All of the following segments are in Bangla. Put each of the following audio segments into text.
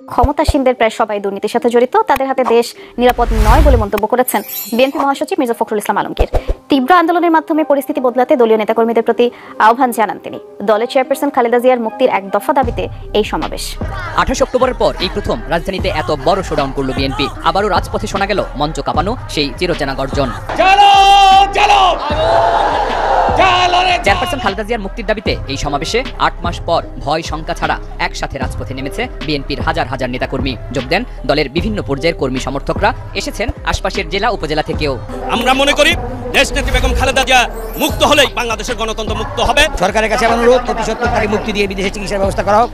ক্ষমতাসীনদের প্রায় সবাই দুর্নীতির সাথে জড়িত, তাদের হাতে দেশ নিরাপদ নয় বলে মন্তব্য করেছেন বিএনপি মহাসচিব মির্জা ফখরুল ইসলাম আলমগীর। তীব্র আন্দোলনের মাধ্যমে পরিস্থিতি বদলাতে দলীয় নেতাকর্মীদের প্রতি আহ্বান জানান তিনি। দলের চেয়ারপারসন খালেদা জিয়ার মুক্তির এক দফা দাবিতে এই সমাবেশ। 28 অক্টোবরের পর এই প্রথম রাজধানীতে এত বড় শোডাউন করল বিএনপি। আবারও রাজপথে শোনা গেল মঞ্চ কাঁপানো সেই চিরচেনা গর্জন। চেয়ারপারসন খালেদা জিয়ার মুক্তির দাবিতে এই সমাবেশে 8 মাস পর ভয় শঙ্কা ছাড়া একসাথে রাজপথে নেমেছে বিএনপির হাজার হাজার নেতাকর্মী। যোগ দেন দলের বিভিন্ন পর্যায়ের কর্মী সমর্থকরা, এসেছেন আশপাশের জেলা উপজেলা থেকেও। আমরা মনে করি দেশনেত্রী বেগম খালেদা জিয়া মুক্ত হলেই বাংলাদেশের গণতন্ত্র মুক্ত হবে। সরকারের কাছে অনুরোধ, অতি সত্বর তাকে মুক্তি দিয়ে বিদেশে চিকিৎসার ব্যবস্থা করা হোক।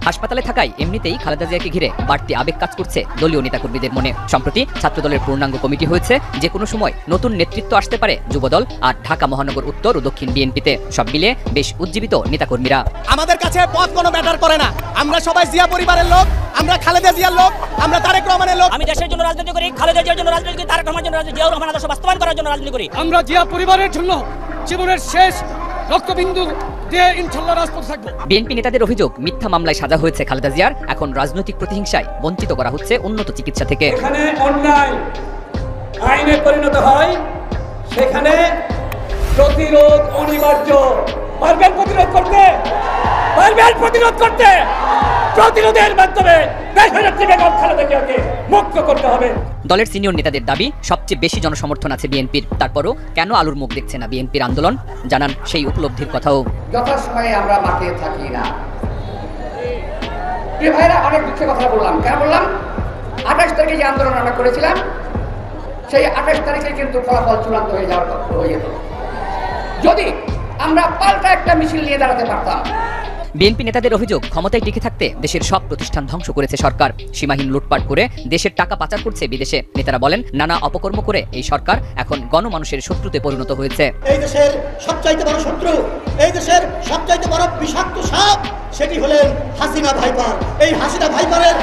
হাসপাতালে থাকায় এমনিতেই খালেদা জিয়াকে ঘিরে বাড়তি আবেগ কাজ করছে দলীয় নেতাকর্মীদের মনে। সম্প্রতি ছাত্রদলের পূর্ণাঙ্গ কমিটি হয়েছে, যে কোনো সময় নতুন নেতৃত্ব আসতে পারে যুবদল আর ঢাকা মহানগর উত্তর ও দক্ষিণ বিএনপিতে। সব মিলে বেশ উজ্জীবিত নেতাকর্মীরা। আমাদের কাছে পদ কোনো ম্যাটার করে না, আমরা সবাই জিয়া পরিবারের লোক, আমরা খালেদা জিয়ার লোক, আমরা তারেক রহমানের লোক। আমি দেশের জন্য রাজনীতি করি, খালেদা জিয়ার জন্য রাজনীতি করি, তারেক রহমানের জন্য রাজনীতি, জিয়াউর রহমান আদর্শ বাস্তবায়ন করার জন্য রাজনীতি করি। আমরা জিয়া পরিবারের জন্য জীবনের শেষ রক্তবিন্দু দিয়ে ইনশাআল্লাহ রাজপথে থাকব। বিএনপি নেতাদের অভিযোগ, মিথ্যা মামলায় সাজা হয়েছে খালেদা জিয়ার, এখন রাজনৈতিক প্রতিহিংসায় বঞ্চিত করা হচ্ছে উন্নত চিকিৎসা থেকে। এখানে অন্যায় আইনে পরিণত হয়, সেখানে প্রতিরোধ অনিবার্য। পারবেন প্রতিরোধ করতে, পারবেন প্রতিরোধ করতে, প্রতিরোধের মাধ্যমে দেশনেত্রী বেগম খালেদা জিয়াকে মুক্ত করতে হবে। দলের সিনিয়র নেতাদের দাবি, সবচেয়ে বেশি জনসমর্থন আছে বিএনপির, তারপরও কেন আলুর মুখ দেখছে না বিএনপির আন্দোলন, জানান সেই উপলব্ধির কথাও। যথাসময়ে আমরা মাঠে থাকি না। প্রিয় ভাইরা, অনেক দুঃখের কথা বললাম। কেন বললাম? 28 তারিখে যে আন্দোলন আমরা করেছিলাম, সেই 28 তারিখে কিন্তু ফলাফল চূড়ান্ত হয়ে যাওয়ার কথা হয়ে যেত যদি আমরা পাল্টা একটা মিছিল নিয়ে দাঁড়াতে পারতাম। বিএনপি নেতাদের অভিযোগ, ক্ষমতায় টিকে থাকতে দেশের সব প্রতিষ্ঠান ধ্বংস করেছে সরকার, সীমাহীন লুটপাট করে দেশের টাকা পাচার করছে বিদেশে। নেতারা বলেন, নানা অপকর্ম করে এই সরকার এখন গণমানুষের শত্রুতে পরিণত হয়েছে। এই দেশের সবচাইতে বড় শত্রু, এই দেশের সবচাইতে বড় বিষাক্ত সাপ, সেটি হলেন হাসিনা ভাইপার। এই হাসিনা ভাইপারের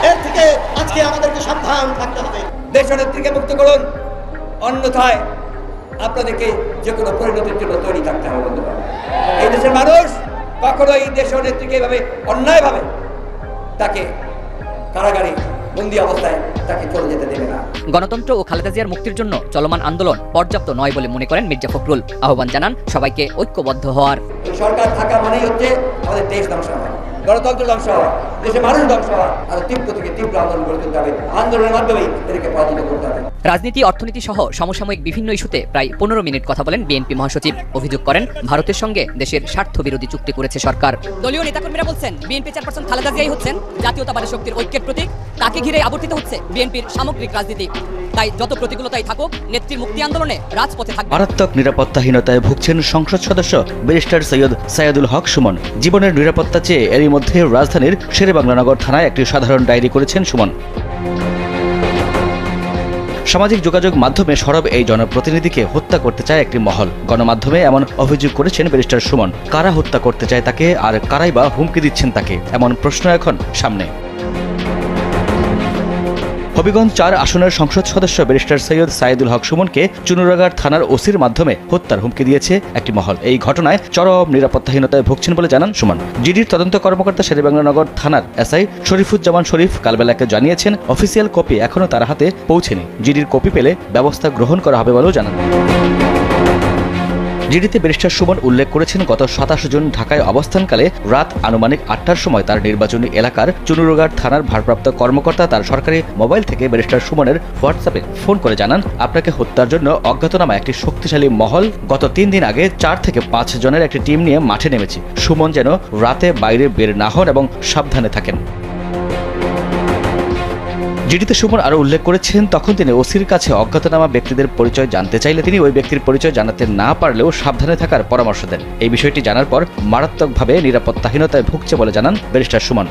এর থেকে আজকে আমাদেরকে সাবধান থাকতে হবে। দেশনেত্রীকে মুক্ত করুন, অন্যথায় আপনাদেরকে যে কোনো পরিণতির জন্য তৈরি থাকতে হবে। এই দেশের মানুষ কখনোই দেশনেত্রীকে এভাবে অন্যায়ভাবে তাকে কারাগারে বন্দী অবস্থায় তাকে চলে যেতে দেবে না। গণতন্ত্র ও খালেদা জিয়ার মুক্তির জন্য চলমান আন্দোলন পর্যাপ্ত নয় বলে মনে করেন মির্জা ফখরুল। আহ্বান জানান সবাইকে ঐক্যবদ্ধ হওয়ার। সরকার থাকা মানেই হচ্ছে আমাদের দেশ ধ্বংস হওয়া, গণতন্ত্র ধ্বংস হওয়া, দেশের মানুষ ধ্বংস হওয়া। আর তীব্র থেকে তীব্র আন্দোলন করে তুলতে হবে, আন্দোলনের মাধ্যমেই এদেরকে পরাজিত করতে হবে। রাজনীতি, অর্থনীতি সহ সমসাময়িক বিভিন্ন ইস্যুতে প্রায় 15 মিনিট কথা বলেন বিএনপি মহাসচিব। অভিযোগ করেন, ভারতের সঙ্গে দেশের স্বার্থ বিরোধী চুক্তি করেছে সরকার। দলীয় নেতাকর্মীরা বলছেন, বিএনপি চেয়ারপারসন খালেদা জিয়াই হচ্ছেন জাতীয়তাবাদী শক্তির ঐক্যের প্রতীক, তাকে ঘিরে আবর্তিত হচ্ছে বিএনপির সামগ্রিক রাজনীতি। তাই যত প্রতিকূলতাই থাকুক, নেত্রীর মুক্তি আন্দোলনে রাজপথে থাকবে। মারাত্মক নিরাপত্তাহীনতায় ভুগছেন সংসদ সদস্য ব্যারিস্টার সৈয়দ সাইদুল হক সুমন। জীবনের নিরাপত্তা চেয়ে এরই মধ্যে রাজধানীর শেরেবাংলানগর থানায় একটি সাধারণ ডায়েরি করেছেন সুমন। সামাজিক যোগাযোগ মাধ্যমে সরব এই জনপ্রতিনিধিকে হত্যা করতে চায় একটি মহল। গণমাধ্যমে এমন অভিযোগ করেছেন ব্যারিস্টার সুমন। কারা হত্যা করতে চায় তাকে, আর কারাই বা হুমকি দিচ্ছেন তাকে, এমন প্রশ্ন এখন সামনে। হবিগঞ্জ 4 আসনের সংসদ সদস্য ব্যারিস্টার সৈয়দ সাইদুল হক সুমনকে চুনুরাগার থানার ওসির মাধ্যমে হত্যার হুমকি দিয়েছে একটি মহল। এই ঘটনায় চরম নিরাপত্তাহীনতায় ভুগছেন বলে জানান সুমন। জিডির তদন্ত কর্মকর্তা শেরেবাংলানগর থানার এসআই শরীফুজ্জামান শরীফ কালবেলাকে জানিয়েছেন, অফিসিয়াল কপি এখনও তার হাতে পৌঁছেনি। জিডির কপি পেলে ব্যবস্থা গ্রহণ করা হবে বলেও জানান। জিডিতে ব্যারিস্টার সুমন উল্লেখ করেছেন, গত 27 জুন ঢাকায় অবস্থানকালে রাত আনুমানিক 8টার সময় তার নির্বাচনী এলাকার চুনুরুগার থানার ভারপ্রাপ্ত কর্মকর্তা তার সরকারি মোবাইল থেকে ব্যারিস্টার সুমনের হোয়াটসঅ্যাপে ফোন করে জানান, আপনাকে হত্যার জন্য অজ্ঞাতনামা একটি শক্তিশালী মহল গত 3 দিন আগে 4 থেকে 5 জনের একটি টিম নিয়ে মাঠে নেমেছে। সুমন যেন রাতে বাইরে বের না হন এবং সাবধানে থাকেন। জিডিতে সুমন আরও উল্লেখ করেছেন, তখন তিনি ওসির কাছে অজ্ঞাতনামা ব্যক্তিদের পরিচয় জানতে চাইলে তিনি ওই ব্যক্তির পরিচয় জানাতে না পারলেও সাবধানে থাকার পরামর্শ দেন। এই বিষয়টি জানার পর মারাত্মকভাবে নিরাপত্তাহীনতায় ভুগছে বলে জানান ব্যারিস্টার সুমন।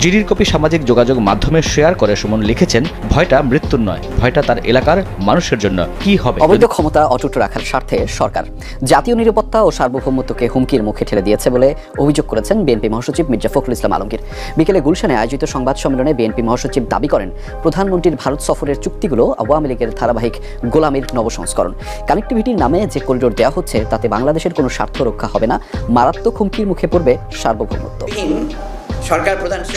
জিডির কপি সামাজিক যোগাযোগ মাধ্যমে শেয়ার করে সুমন লিখেছেন, ভয়টা মৃত্যুর নয়, ভয়টা তার এলাকার মানুষের জন্য কি হবে। অবৈধ ক্ষমতা অটুট রাখার স্বার্থে সরকার জাতীয় নিরাপত্তা ও সার্বভৌমত্বকে হুমকির মুখে ঠেলে দিয়েছে বলে অভিযোগ করেছেন বিএনপি মহাসচিব মির্জা ফখরুল ইসলাম আলমগীর। বিকেলে গুলশানে আয়োজিত সংবাদ সম্মেলনে বিএনপি মহাসচিব দাবি করেন, প্রধানমন্ত্রীর ভারত সফরের চুক্তিগুলো আওয়ামী লীগের ধারাবাহিক গোলামির নবসংস্করণ। কানেক্টিভিটির নামে যে করিডোর দেওয়া হচ্ছে তাতে বাংলাদেশের কোনো স্বার্থ রক্ষা হবে না, মারাত্মক হুমকির মুখে পড়বে সার্বভৌমত্ব।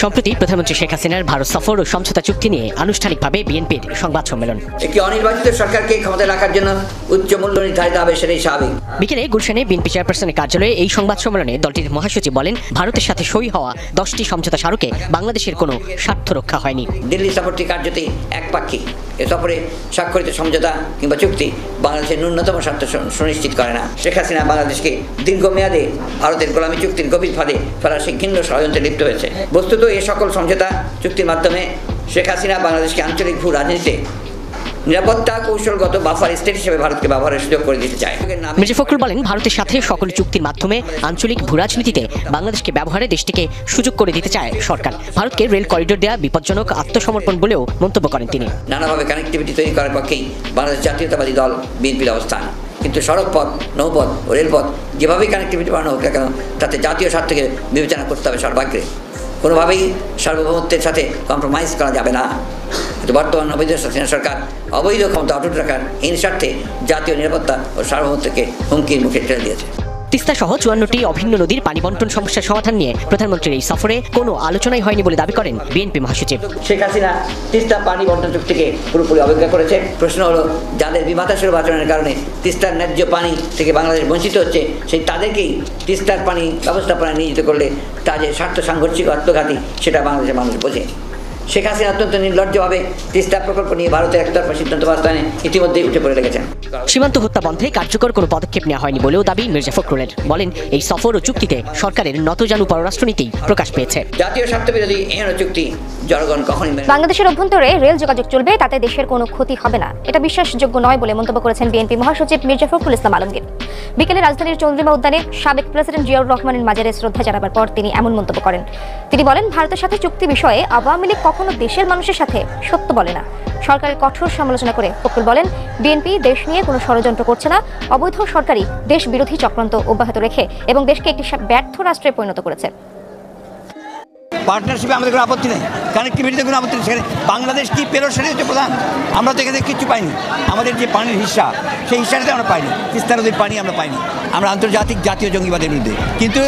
সম্প্রতি প্রধানমন্ত্রী শেখ হাসিনার ভারত সফর ও সমঝোতা চুক্তি নিয়ে আনুষ্ঠানিকভাবে বিএনপির সংবাদ সম্মেলন। একটি অনির্বাচিত সরকারকে ক্ষমতায় রাখার জন্য উচ্চ মূল্য নির্ধারিত হবে, সেটাই স্বাভাবিক। বিকেলে গুলশানে বিএনপি চেয়ারপারসনের কার্যালয়ে এই সংবাদ সম্মেলনে দলটির মহাসচিব বলেন, ভারতের সাথে সই হওয়া 10টি সমঝোতা স্মারকে বাংলাদেশের কোনো স্বার্থ রক্ষা হয়নি। দিল্লি সফরটি কার্যত একপাক্ষিক। এ সফরে স্বাক্ষরিত সমঝোতা কিংবা চুক্তি বাংলাদেশের ন্যূনতম স্বার্থ সুনিশ্চিত করে না। শেখ হাসিনা বাংলাদেশকে দীর্ঘমেয়াদে ভারতের গোলামী চুক্তির গভীর ফাঁদে ফেলার সেই ঘৃণ্য ষড়যন্ত্রে লিপ্ত হয়েছে। বস্তুত এই সকল সমঝোতা চুক্তির মাধ্যমে শেখ হাসিনা বাংলাদেশকে আঞ্চলিক ভূ রাজনীতিতে নিরাপত্তা কৌশলগত বাফার স্টেট হিসেবে ভারতকে ব্যবহারের সুযোগ করে দিতে চায়। মির্জা ফখরুল বলেন, ভারতের সাথে সকল চুক্তির মাধ্যমে আঞ্চলিক ভূরাজনীতিতে বাংলাদেশকে ব্যবহারে দেশটিকে সুযোগ করে দিতে চায় সরকার। ভারতকে রেল করিডোর দেওয়া বিপজ্জনক আত্মসমর্পণ বলেও মন্তব্য করেন তিনি। নানাভাবে কানেক্টিভিটি তৈরি করার পক্ষেই বাংলাদেশ জাতীয়তাবাদী দল বিএনপির অবস্থান। কিন্তু সড়কপথ, নৌপথ ও রেলপথ যেভাবেই কানেক্টিভিটি বাড়ানো হোক না কেন, তাতে জাতীয় স্বার্থকে বিবেচনা করতে হবে সর্বাগ্রে। কোনোভাবেই সার্বভৌমত্বের সাথে কম্প্রোমাইজ করা যাবে না। কিন্তু বর্তমান অবৈধ সরকার অবৈধ ক্ষমতা অটুট রাখার হীন স্বার্থে জাতীয় নিরাপত্তা ও সার্বভৌমত্বকে হুমকির মুখে ঠেলে দিয়েছে। তিস্তা সহ 54টি অভিন্ন নদীর পানি বন্টন সমস্যার সমাধান নিয়ে প্রধানমন্ত্রীর এই সফরে কোনো আলোচনাই হয়নি বলে দাবি করেন বিএনপি মহাসচিব। শেখ হাসিনা তিস্তা পানি বন্টন চুক্তিকে পুরোপুরি অবজ্ঞা করেছে। প্রশ্ন হলো, যাদের বিমাতাসুলভ আচরণের কারণে তিস্তার ন্যায্য পানি থেকে বাংলাদেশ বঞ্চিত হচ্ছে, সেই তাদেরকেই তিস্তার পানি ব্যবস্থাপনায় নিয়োজিত করলে তা যে স্বার্থ সাংঘর্ষিক আত্মঘাতী সেটা বাংলাদেশের মানুষ বোঝে। শেখ হাসিনা অত্যন্ত নির্লজ্জভাবে তিস্তা প্রকল্প নিয়ে ভারতের একতরফা সিদ্ধান্ত বাস্তবায়নে ইতিমধ্যেই উঠে পড়ে লেগেছেন। সীমান্ত হত্যা বন্ধে কার্যকর কোনো পদক্ষেপ নেওয়া হয়নি বলেও দাবি মির্জা ফখরুলের। বলেন, এই সফর ও চুক্তিতে সরকারের নতজানু পররাষ্ট্রনীতি প্রকাশ পেয়েছে। জাতীয় স্বার্থবিরোধী এহেন চুক্তি জনগণ কখনই বাংলাদেশের অভ্যন্তরে রেল যোগাযোগ চলবে, তাতে দেশের কোনো ক্ষতি হবে না, এটা বিশ্বাসযোগ্য নয় বলে মন্তব্য করেছেন বিএনপি মহাসচিব মির্জা ফখরুল ইসলাম আলমগীর। বিকেলে রাজধানীর চন্দ্রিমা উদ্যানে সাবেক প্রেসিডেন্ট জিয়াউর রহমানের মাজারে শ্রদ্ধা জানাবার পর তিনি এমন মন্তব্য করেন। তিনি বলেন, ভারতের সাথে চুক্তি বিষয়ে আওয়ামী লীগ কখনো দেশের মানুষের সাথে সত্য বলে না। সরকারের কঠোর সমালোচনা করে ফখরুল বলেন, বিএনপি দেশ নিয়ে কোনো ষড়যন্ত্র করছে না, অবৈধ সরকারি দেশ বিরোধী চক্রান্ত অব্যাহত রেখে এবং দেশকে একটি ব্যর্থ রাষ্ট্রে পরিণত করেছে। পার্টনারশিপে আমাদের কোনো আপত্তি নেই, কানেক্টিভিটিতে কোনো আপত্তি নেই। সেখানে বাংলাদেশ কি পেরো সেটাই হচ্ছে প্রধান। আমরা তো এখানে কিচ্ছু পাইনি। আমাদের যে পানির হিস্সা, সেই হিস্সাটাতে আমরা পাইনি। তিস্তা নদীর পানি আমরা পাইনি। আমরা আন্তর্জাতিক জাতীয় জঙ্গিবাদের বিরুদ্ধে। কিন্তু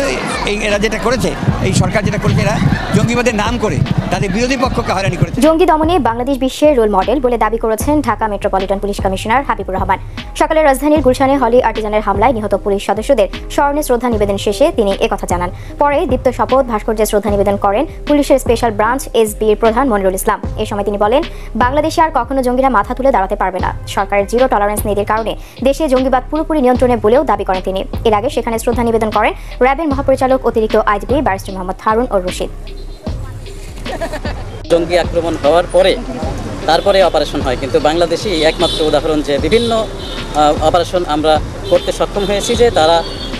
এরা যেটা করেছে, এই সরকার যেটা করেছে, এরা জঙ্গিবাদের নাম করে তাদের বিরোধী পক্ষকে হয়রানি করেছে। জঙ্গি দমনে বাংলাদেশ বিশ্বের রোল মডেল বলে দাবি করেছেন Dhaka metropolitan police commissioner Habibur Rahman. সকালে রাজধানীর গুলশানে হলি আর্টিজানের হামলায় নিহত পুলিশ সদস্যদের স্মরণে শ্রদ্ধা নিবেদন শেষে তিনি একথা জানান। পরে দীপ্ত শপথ ভাস্কর্যে শ্রদ্ধা নিবেদন করেন পুলিশের স্পেশাল ব্রাঞ্চ এসবির প্রধান মনিরুল ইসলাম। এই সময় তিনি বলেন, বাংলাদেশে আর কখনো জঙ্গিরা মাথা তুলে দাঁড়াতে পারবে না। সরকারের জিরো টলারেন্স নীতির কারণে দেশে জঙ্গিবাদ পুরোপুরি নিয়ন্ত্রণে বলেও দাবি করেন তিনি। এর আগে সেখানে শ্রদ্ধা নিবেদন করেন র্যাবের মহাপরিচালক অতিরিক্ত আইজিপি ব্যারিস্টার মোহাম্মদ হারুন ও রশিদ। জঙ্গি আক্রমণ হওয়ার পরে তারপরে অপারেশন হয়, কিন্তু বাংলাদেশই একমাত্র উদাহরণ যে বিভিন্ন অপারেশন আমরা করতে সক্ষম হয়েছি, যে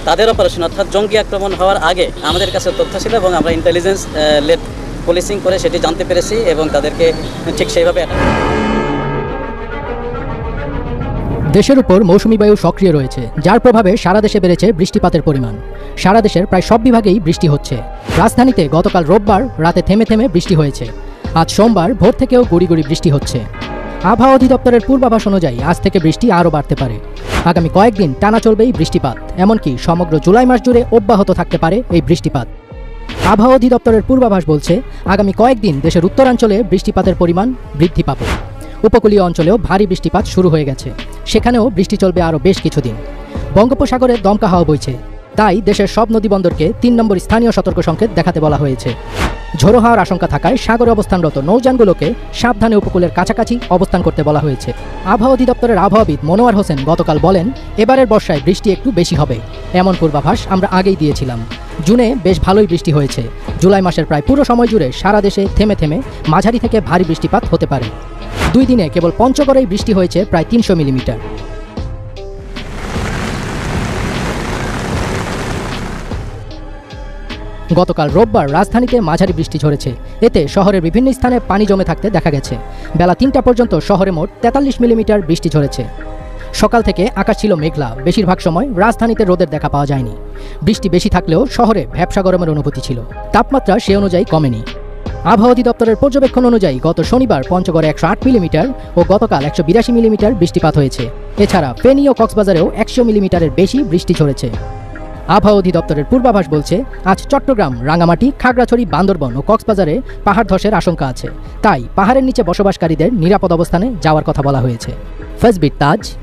তাদের অপারেশন অর্থাৎ জঙ্গি আক্রমণ হওয়ার আগে আমাদের কাছে তথ্য ছিল এবং আমরা ইন্টেলিজেন্স লেড পুলিশিং করে সেটি জানতে পেরেছি এবং তাদেরকে ঠিক সেইভাবে। দেশের উপর মৌসুমী বায়ু সক্রিয় রয়েছে, যার প্রভাবে সারা দেশে বেড়েছে বৃষ্টিপাতের পরিমাণ। সারা দেশের প্রায় সব বিভাগেই বৃষ্টি হচ্ছে। রাজধানীতে গতকাল রোববার রাতে থেমে থেমে বৃষ্টি হয়েছে। আজ সোমবার ভোর থেকেও গুড়ি গুড়ি বৃষ্টি হচ্ছে। আবহাওয়া অধিদপ্তরের পূর্বাভাস অনুযায়ী আজ থেকে বৃষ্টি আরও বাড়তে পারে। আগামী কয়েকদিন টানা চলবে এই বৃষ্টিপাত, এমনকি সমগ্র জুলাই মাস জুড়ে অব্যাহত থাকতে পারে এই বৃষ্টিপাত। আবহাওয়া অধিদপ্তরের পূর্বাভাস বলছে, আগামী কয়েকদিন দেশের উত্তরাঞ্চলে বৃষ্টিপাতের পরিমাণ বৃদ্ধি পাবে। উপকূলীয় অঞ্চলেও ভারী বৃষ্টিপাত শুরু হয়ে গেছে, সেখানেও বৃষ্টি চলবে আরও বেশ কিছুদিন। বঙ্গোপসাগরে দমকা হাওয়া বইছে, তাই দেশের সব নদীবন্দরকে ৩ নম্বর স্থানীয় সতর্ক সংকেত দেখাতে বলা হয়েছে। ঝোড়ো হওয়ার আশঙ্কা থাকায় সাগরে অবস্থানরত নৌযানগুলোকে সাবধানে উপকূলের কাছাকাছি অবস্থান করতে বলা হয়েছে। আবহাওয়া অধিদপ্তরের আবহাওয়াবিদ মনোয়ার হোসেন গতকাল বলেন, এবারের বর্ষায় বৃষ্টি একটু বেশি হবে, এমন পূর্বাভাস আমরা আগেই দিয়েছিলাম। জুনে বেশ ভালোই বৃষ্টি হয়েছে। জুলাই মাসের প্রায় পুরো সময় জুড়ে সারা দেশে থেমে থেমে মাঝারি থেকে ভারী বৃষ্টিপাত হতে পারে। 2 দিনে কেবল পঞ্চগড়েই বৃষ্টি হয়েছে প্রায় 300 মিলিমিটার। গতকাল রোববার রাজধানীতে মাঝারি বৃষ্টি ঝরেছে। এতে শহরের বিভিন্ন স্থানে পানি জমে থাকতে দেখা গেছে। বেলা ৩টা পর্যন্ত শহরে মোট ৪৩ মিলিমিটার বৃষ্টি ঝরেছে। সকাল থেকে আকাশ ছিল মেঘলা, বেশিরভাগ সময় রাজধানীতে রোদের দেখা পাওয়া যায়নি। বৃষ্টি বেশি থাকলেও শহরে ভ্যাপসা গরমের অনুভূতি ছিল। তাপমাত্রা সে অনুযায়ী কমেনি। আবহাওয়া অধিদপ্তরের পর্যবেক্ষণ অনুযায়ী গত শনিবার পঞ্চগড়ে ১০৮ মিলিমিটার ও গতকাল ১৮২ মিলিমিটার বৃষ্টিপাত হয়েছে। এছাড়া ফেনী ও কক্সবাজারেও ১০০ মিলিমিটারের বেশি বৃষ্টি ঝরেছে। আবহাওয়া অধিদপ্তরের পূর্বাভাস বলছে, আজ চট্টগ্রাম, রাঙামাটি, খাগড়াছড়ি, বান্দরবন ও কক্সবাজারে পাহাড় ধসের আশঙ্কা আছে। তাই পাহাড়ের নিচে বসবাসকারীদের নিরাপদ অবস্থানে যাওয়ার কথা বলা হয়েছে। ফেসবিট তাজ,